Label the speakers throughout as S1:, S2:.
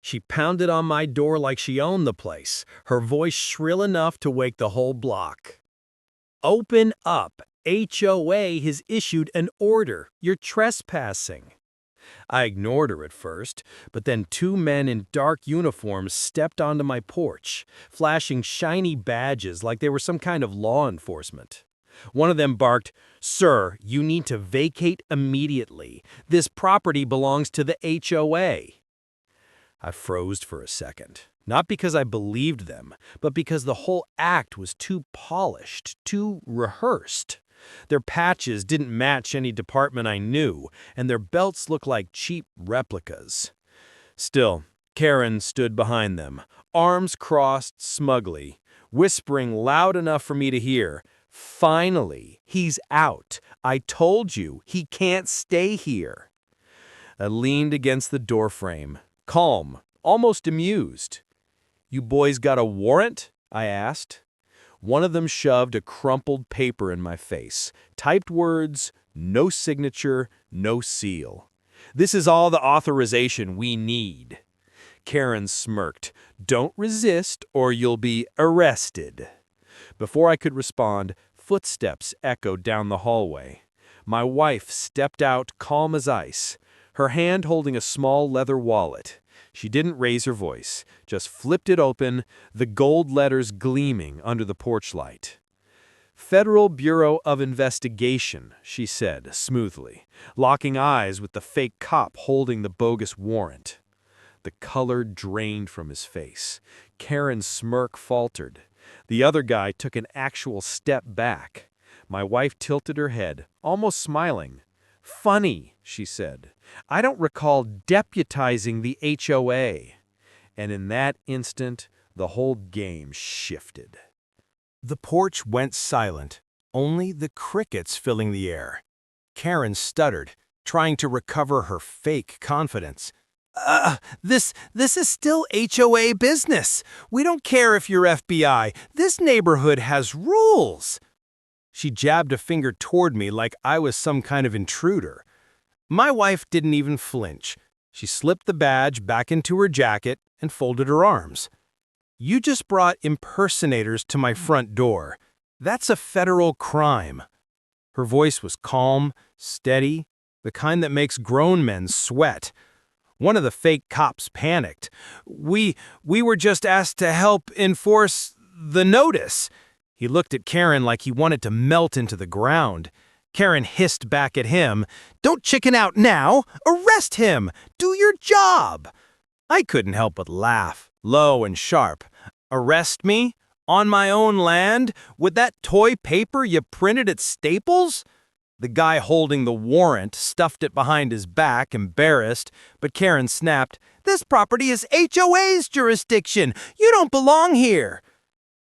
S1: She pounded on my door like she owned the place, her voice shrill enough to wake the whole block. "Open up! HOA has issued an order. You're trespassing." I ignored her at first, but then two men in dark uniforms stepped onto my porch, flashing shiny badges like they were some kind of law enforcement. One of them barked, "Sir, you need to vacate immediately. This property belongs to the HOA." I froze for a second, not because I believed them, but because the whole act was too polished, too rehearsed. Their patches didn't match any department I knew, and their belts looked like cheap replicas. Still, Karen stood behind them, arms crossed smugly, whispering loud enough for me to hear, "Finally, he's out. I told you, he can't stay here." I leaned against the doorframe, calm, almost amused. "You boys got a warrant?" I asked. One of them shoved a crumpled paper in my face, typed words, no signature, no seal. "This is all the authorization we need." Karen smirked. "Don't resist or you'll be arrested." Before I could respond, footsteps echoed down the hallway. My wife stepped out calm as ice, her hand holding a small leather wallet. She didn't raise her voice, just flipped it open, the gold letters gleaming under the porch light. "Federal Bureau of Investigation," she said smoothly, locking eyes with the fake cop holding the bogus warrant. The color drained from his face. Karen's smirk faltered. The other guy took an actual step back. My wife tilted her head, almost smiling. "Funny," she said. "I don't recall deputizing the HOA." And in that instant, the whole game shifted. The porch went silent, only the crickets filling the air. Karen stuttered, trying to recover her fake confidence. This is still HOA business. We don't care if you're FBI. This neighborhood has rules." She jabbed a finger toward me like I was some kind of intruder. My wife didn't even flinch. She slipped the badge back into her jacket and folded her arms. "You just brought impersonators to my front door. That's a federal crime." Her voice was calm, steady, the kind that makes grown men sweat. One of the fake cops panicked. We were just asked to help enforce the notice." He looked at Karen like he wanted to melt into the ground. Karen hissed back at him, "Don't chicken out now! Arrest him! Do your job!" I couldn't help but laugh, low and sharp. "Arrest me? On my own land? With that toy paper you printed at Staples?" The guy holding the warrant stuffed it behind his back, embarrassed, but Karen snapped, "This property is HOA's jurisdiction! You don't belong here!"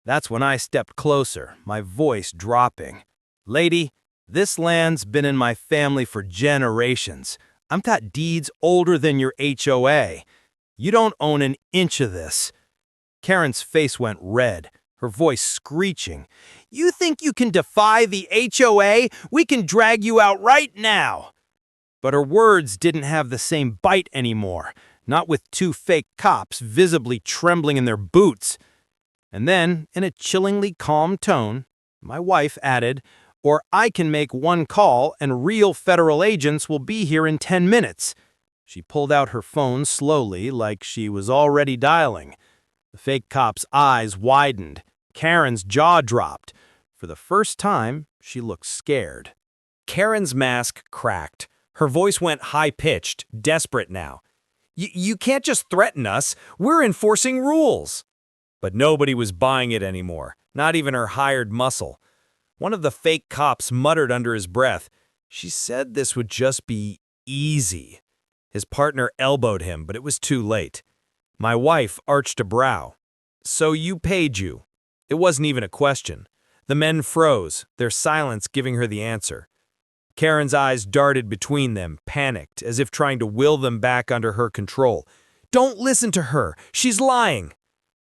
S1: That's when I stepped closer, my voice dropping. "Lady, this land's been in my family for generations. I've got deeds older than your HOA. You don't own an inch of this." Karen's face went red, her voice screeching. "You think you can defy the HOA? We can drag you out right now." But her words didn't have the same bite anymore, not with two fake cops visibly trembling in their boots. And then, in a chillingly calm tone, my wife added, "Or I can make one call and real federal agents will be here in 10 minutes. She pulled out her phone slowly, like she was already dialing. The fake cop's eyes widened. Karen's jaw dropped. For the first time, she looked scared. Karen's mask cracked. Her voice went high-pitched, desperate now. You can't just threaten us. We're enforcing rules." But nobody was buying it anymore, not even her hired muscle. One of the fake cops muttered under his breath, "She said this would just be easy." His partner elbowed him, but it was too late. My wife arched a brow. "So you paid you?" It wasn't even a question. The men froze, their silence giving her the answer. Karen's eyes darted between them, panicked, as if trying to will them back under her control. "Don't listen to her. She's lying."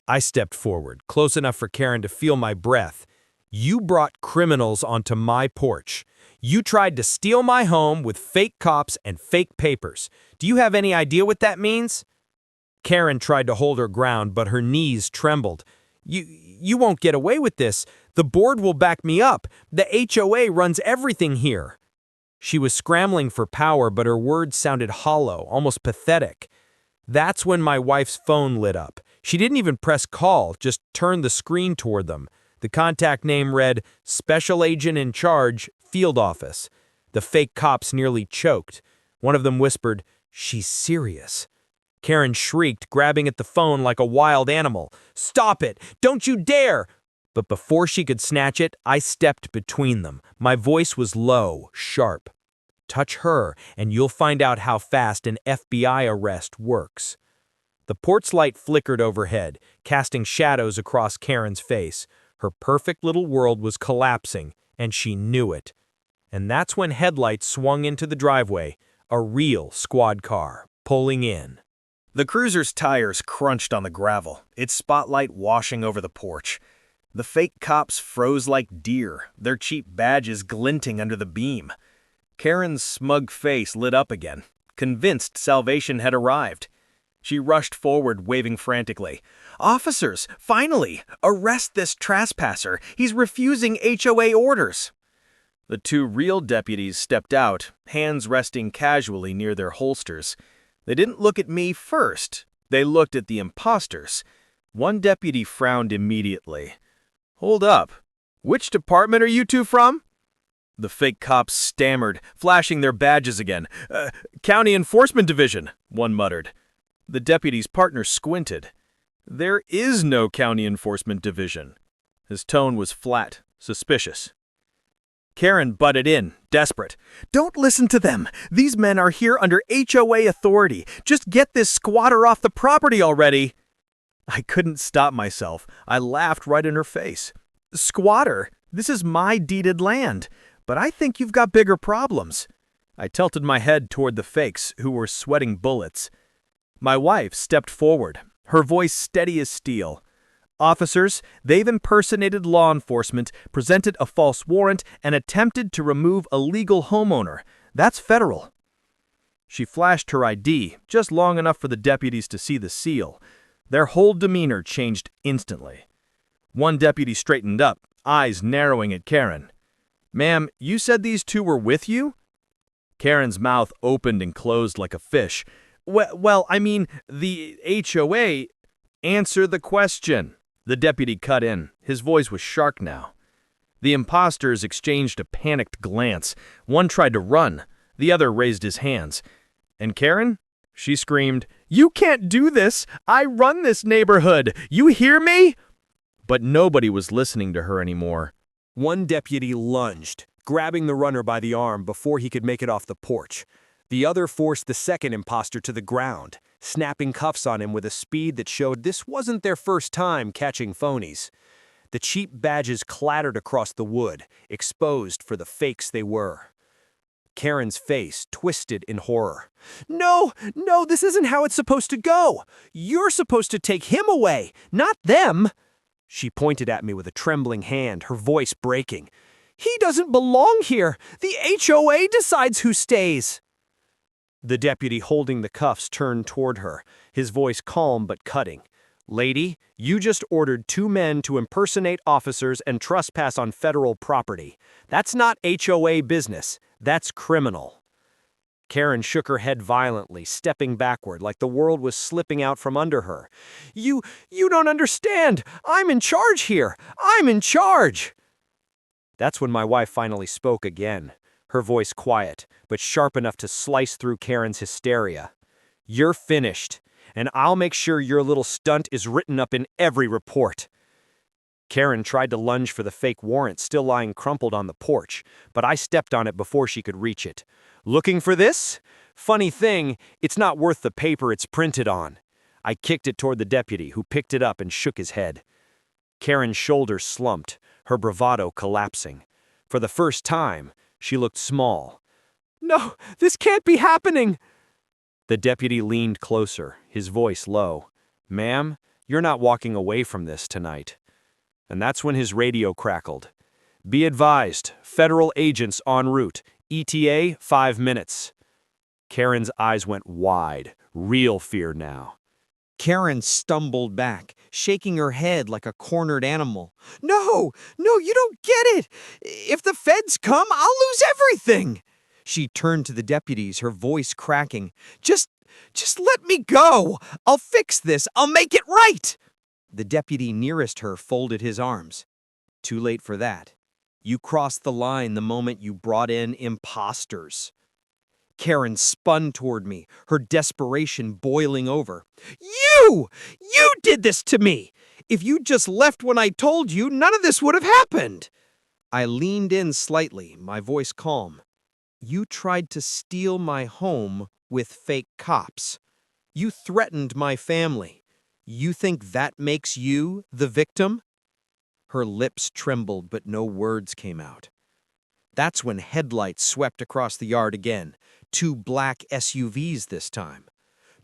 S1: I stepped forward, close enough for Karen to feel my breath. "You brought criminals onto my porch. You tried to steal my home with fake cops and fake papers. Do you have any idea what that means?" Karen tried to hold her ground, but her knees trembled. You won't get away with this. The board will back me up. The HOA runs everything here." She was scrambling for power, but her words sounded hollow, almost pathetic. That's when my wife's phone lit up. She didn't even press call, just turned the screen toward them. The contact name read, "Special Agent in Charge, Field Office." The fake cops nearly choked. One of them whispered, "She's serious." Karen shrieked, grabbing at the phone like a wild animal. "Stop it! Don't you dare!" But before she could snatch it, I stepped between them. My voice was low, sharp. "Touch her, and you'll find out how fast an FBI arrest works." The porch light flickered overhead, casting shadows across Karen's face. Her perfect little world was collapsing, and she knew it. And that's when headlights swung into the driveway, a real squad car, pulling in. The cruiser's tires crunched on the gravel, its spotlight washing over the porch. The fake cops froze like deer, their cheap badges glinting under the beam. Karen's smug face lit up again, convinced salvation had arrived. She rushed forward, waving frantically. "Officers, finally! Arrest this trespasser! He's refusing HOA orders!" The two real deputies stepped out, hands resting casually near their holsters. They didn't look at me first. They looked at the imposters. One deputy frowned immediately. "Hold up. Which department are you two from?" The fake cops stammered, flashing their badges again. County Enforcement Division," one muttered. The deputy's partner squinted. "There is no County Enforcement Division." His tone was flat, suspicious. Karen butted in, desperate. "Don't listen to them. These men are here under HOA authority. Just get this squatter off the property already." I couldn't stop myself. I laughed right in her face. "Squatter? This is my deeded land. But I think you've got bigger problems." I tilted my head toward the fakes, who were sweating bullets. My wife stepped forward, her voice steady as steel. "Officers, they've impersonated law enforcement, presented a false warrant, and attempted to remove a legal homeowner. That's federal." She flashed her ID, just long enough for the deputies to see the seal. Their whole demeanor changed instantly. One deputy straightened up, eyes narrowing at Karen. "Ma'am, you said these two were with you?" Karen's mouth opened and closed like a fish. Well, I mean, the HOA... "Answer the question." The deputy cut in. His voice was sharp now. The imposters exchanged a panicked glance. One tried to run. The other raised his hands. And Karen? She screamed, "You can't do this! I run this neighborhood! You hear me?" But nobody was listening to her anymore. One deputy lunged, grabbing the runner by the arm before he could make it off the porch. The other forced the second imposter to the ground, snapping cuffs on him with a speed that showed this wasn't their first time catching phonies. The cheap badges clattered across the wood, exposed for the fakes they were. Karen's face twisted in horror. No, this isn't how it's supposed to go. You're supposed to take him away, not them." She pointed at me with a trembling hand, her voice breaking. "He doesn't belong here. The HOA decides who stays." The deputy holding the cuffs turned toward her, his voice calm but cutting. "Lady, you just ordered two men to impersonate officers and trespass on federal property. That's not HOA business. That's criminal." Karen shook her head violently, stepping backward like the world was slipping out from under her. You don't understand. I'm in charge here. I'm in charge." That's when my wife finally spoke again, her voice quiet, but sharp enough to slice through Karen's hysteria. "You're finished, and I'll make sure your little stunt is written up in every report." Karen tried to lunge for the fake warrant still lying crumpled on the porch, but I stepped on it before she could reach it. "Looking for this? Funny thing, it's not worth the paper it's printed on." I kicked it toward the deputy, who picked it up and shook his head. Karen's shoulders slumped, her bravado collapsing. For the first time, she looked small. "No, this can't be happening!" The deputy leaned closer, his voice low. "Ma'am, you're not walking away from this tonight." And that's when his radio crackled. "Be advised, federal agents en route. ETA 5 minutes." Karen's eyes went wide, real fear now.
S2: Karen stumbled back, shaking her head like a cornered animal. No, no, you don't get it. If the feds come, I'll lose everything. She turned to the deputies, her voice cracking. Just let me go. I'll fix this. I'll make it right. The deputy nearest her folded his arms. Too late for that. You crossed the line the moment you brought in imposters. Karen spun toward me, her desperation boiling over. You! You did this to me! If you'd just left when I told you, none of this would have happened! I leaned in slightly, my voice calm. You tried to steal my home with fake cops. You threatened my family. You think that makes you the victim? Her lips trembled, but no words came out. That's when headlights swept across the yard again, 2 black SUVs this time.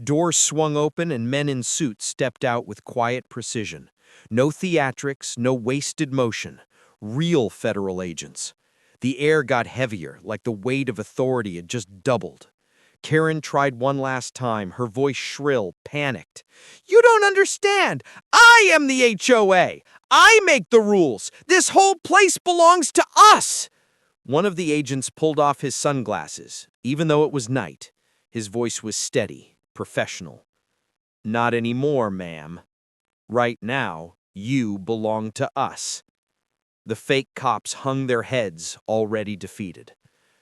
S2: Doors swung open and men in suits stepped out with quiet precision. No theatrics, no wasted motion. Real federal agents. The air got heavier, like the weight of authority had just doubled. Karen tried one last time, her voice shrill, panicked. You don't understand! I am the HOA! I make the rules! This whole place belongs to us! One of the agents pulled off his sunglasses, even though it was night. His voice was steady, professional. Not anymore, ma'am. Right now, you belong to us. The fake cops hung their heads, already defeated.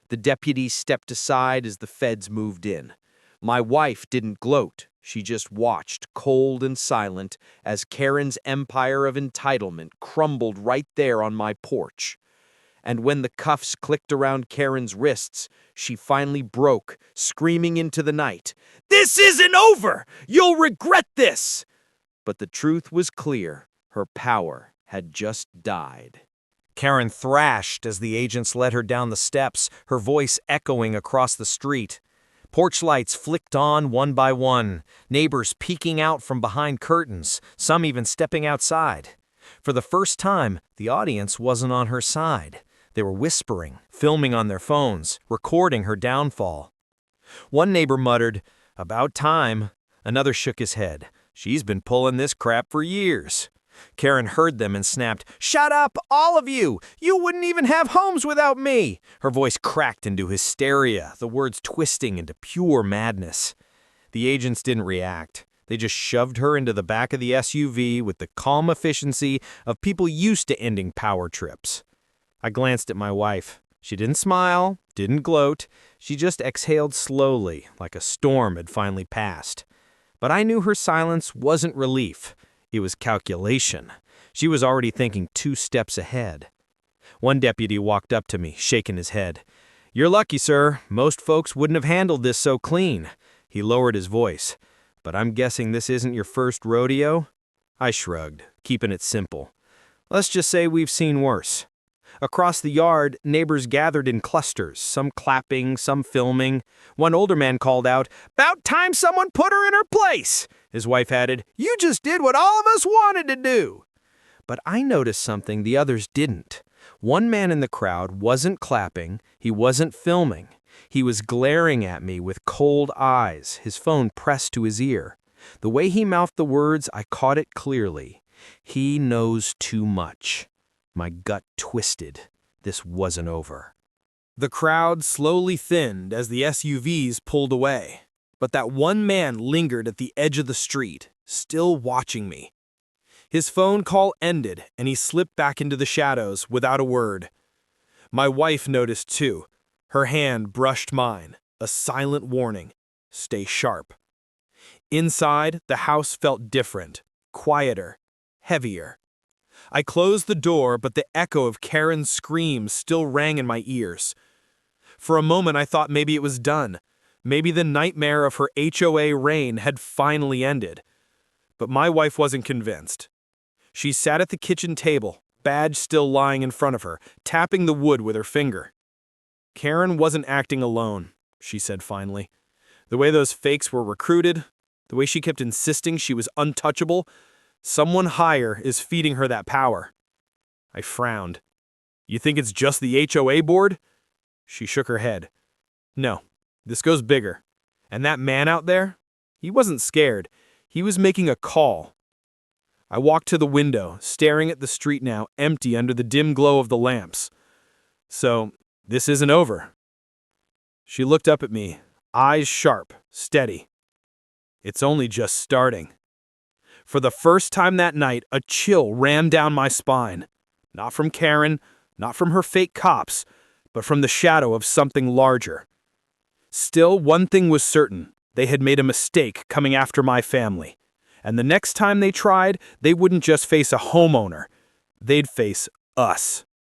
S2: The deputies stepped aside as the feds moved in. My wife didn't gloat. She just watched, cold and silent, as Karen's empire of entitlement crumbled right there on my porch. And when the cuffs clicked around Karen's wrists, she finally broke, screaming into the night, "This isn't over! You'll regret this!" But the truth was clear. Her power had just died.
S1: Karen thrashed as the agents led her down the steps, her voice echoing across the street. Porch lights flicked on one by one, neighbors peeking out from behind curtains, some even stepping outside. For the first time, the audience wasn't on her side. They were whispering, filming on their phones, recording her downfall. One neighbor muttered, "About time." Another shook his head. "She's been pulling this crap for years." Karen heard them and snapped, "Shut up, all of you! You wouldn't even have homes without me!" Her voice cracked into hysteria, the words twisting into pure madness. The agents didn't react. They just shoved her into the back of the SUV with the calm efficiency of people used to ending power trips. I glanced at my wife. She didn't smile, didn't gloat. She just exhaled slowly, like a storm had finally passed. But I knew her silence wasn't relief. It was calculation. She was already thinking 2 steps ahead. One deputy walked up to me, shaking his head. "You're lucky, sir. Most folks wouldn't have handled this so clean." He lowered his voice. "But I'm guessing this isn't your first rodeo?" I shrugged, keeping it simple. "Let's just say we've seen worse." Across the yard, neighbors gathered in clusters, some clapping, some filming. One older man called out, "'Bout time someone put her in her place!" His wife added, "You just did what all of us wanted to do!" But I noticed something the others didn't. One man in the crowd wasn't clapping, he wasn't filming. He was glaring at me with cold eyes, his phone pressed to his ear. The way he mouthed the words, I caught it clearly. He knows too much. My gut twisted. This wasn't over. The crowd slowly thinned as the SUVs pulled away. But that one man lingered at the edge of the street, still watching me. His phone call ended, and he slipped back into the shadows without a word. My wife noticed too. Her hand brushed mine, a silent warning. Stay sharp. Inside, the house felt different, quieter, heavier. I closed the door, but the echo of Karen's screams still rang in my ears. For a moment, I thought maybe it was done. Maybe the nightmare of her HOA reign had finally ended. But my wife wasn't convinced. She sat at the kitchen table, badge still lying in front of her, tapping the wood with her finger. "Karen wasn't acting alone," she said finally. "The way those fakes were recruited, the way she kept insisting she was untouchable, someone higher is feeding her that power." I frowned. "You think it's just the HOA board?" She shook her head. "No, this goes bigger. And that man out there? He wasn't scared.
S3: He was making a call. I walked to the window, staring at the street now empty under the dim glow of the lamps. So, this isn't over. She looked up at me, eyes sharp, steady. It's only just starting. For the first time that night, a chill ran down my spine. Not from Karen, not from her fake cops, but from the shadow of something larger. Still, one thing was certain. They had made a mistake coming after my family. And the next time they tried, they wouldn't just face a homeowner. They'd face us.